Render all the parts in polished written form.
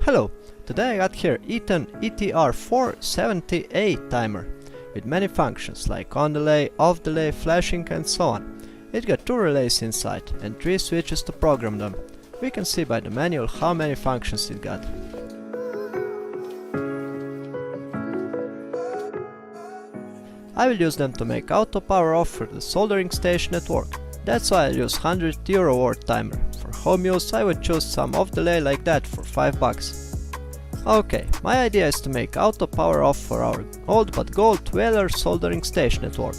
Hello, today I got here EATON ETR4-70-A timer with many functions like on delay, off delay, flashing and so on. It got 2 relays inside and 3 switches to program them. We can see by the manual how many functions it got. I will use them to make auto power off for the soldering station at work. That's why I'll use €100 worth timer. For home use I would choose some off delay like that for $5. Okay, my idea is to make auto power off for our old but gold Whaler soldering station at work.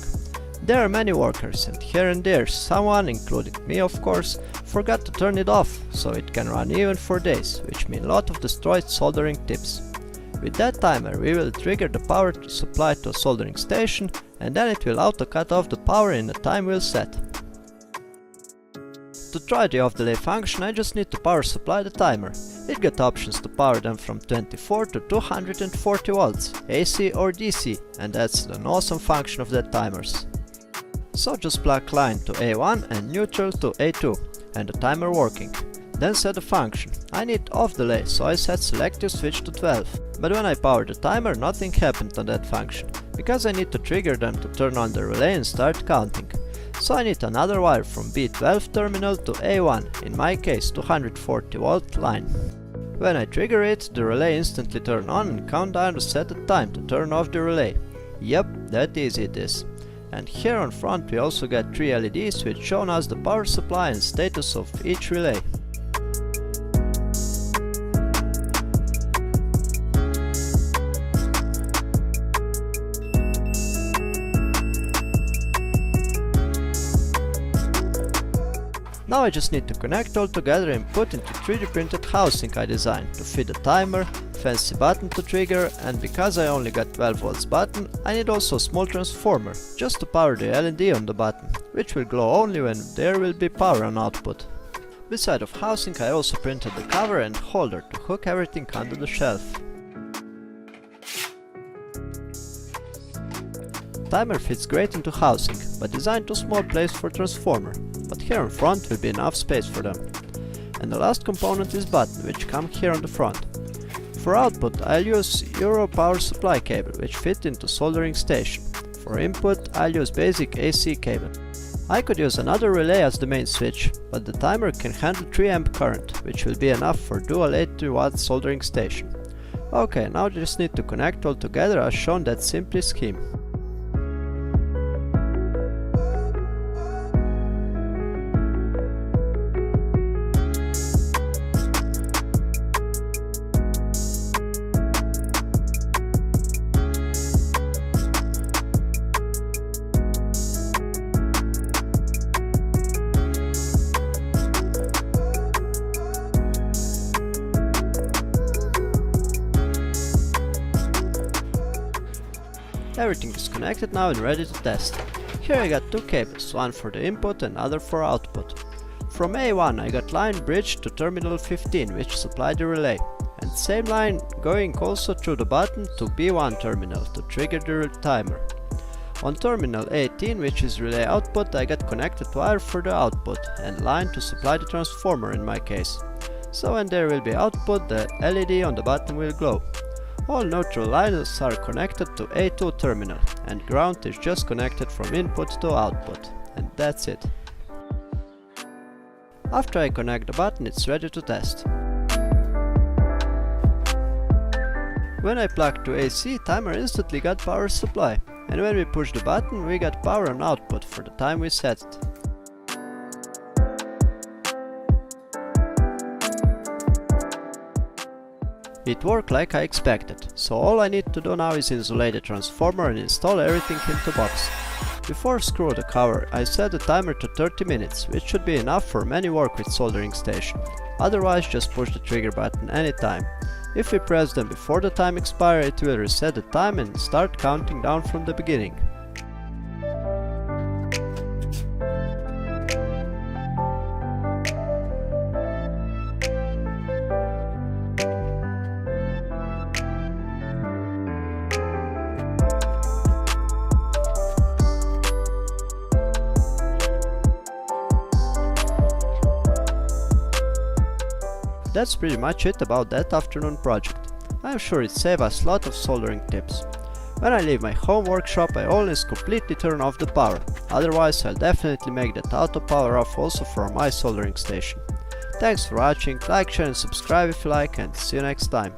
There are many workers and here and there someone, including me of course, forgot to turn it off, so it can run even for days, which means a lot of destroyed soldering tips. With that timer we will trigger the power supply to a soldering station and then it will auto cut off the power in the time we'll set. To try the off delay function I just need to power supply the timer. It got options to power them from 24 to 240 volts, AC or DC, and that's an awesome function of that timers. So just plug line to A1 and neutral to A2 and the timer working. Then set the function. I need off delay, so I set selective switch to 12. But when I powered the timer nothing happened on that function, because I need to trigger them to turn on the relay and start counting. So I need another wire from B12 terminal to A1, in my case 240 volt line. When I trigger it, the relay instantly turn on and count down to set the time to turn off the relay. Yep, that easy it is. And here on front we also got 3 LEDs which show us the power supply and status of each relay. Now I just need to connect all together and put into 3D printed housing I designed to fit the timer, fancy button to trigger, and because I only got 12 volts button, I need also a small transformer, just to power the LED on the button, which will glow only when there will be power on output. Beside of housing I also printed the cover and holder to hook everything under the shelf. Timer fits great into housing, but designed too small place for transformer, but here in front will be enough space for them. And the last component is button, which come here on the front. For output I'll use Euro power supply cable, which fit into soldering station. For input I'll use basic AC cable. I could use another relay as the main switch, but the timer can handle 3 amp current, which will be enough for dual 80 watt soldering station. Okay, now just need to connect all together as shown that simple scheme. Everything is connected now and ready to test. Here I got 2 cables, one for the input and other for output. From A1 I got line bridged to terminal 15, which supplied the relay, and same line going also through the button to B1 terminal to trigger the timer. On terminal 18, which is relay output, I got connected wire for the output and line to supply the transformer in my case. So when there will be output, the LED on the button will glow. All neutral lines are connected to A2 terminal and ground is just connected from input to output, and that's it. After I connect the button it's ready to test. When I plug to AC, timer instantly got power supply, and when we push the button we got power on output for the time we set it. It worked like I expected, so all I need to do now is insulate the transformer and install everything into box. Before screw the cover, I set the timer to 30 minutes, which should be enough for many work with soldering station. Otherwise just push the trigger button anytime. If we press them before the time expires, it will reset the time and start counting down from the beginning. that's pretty much it about that afternoon project. I'm sure it saved us a lot of soldering tips. When I leave my home workshop, I always completely turn off the power, otherwise I'll definitely make that auto power off also for my soldering station. Thanks for watching, like, share and subscribe if you like, and see you next time.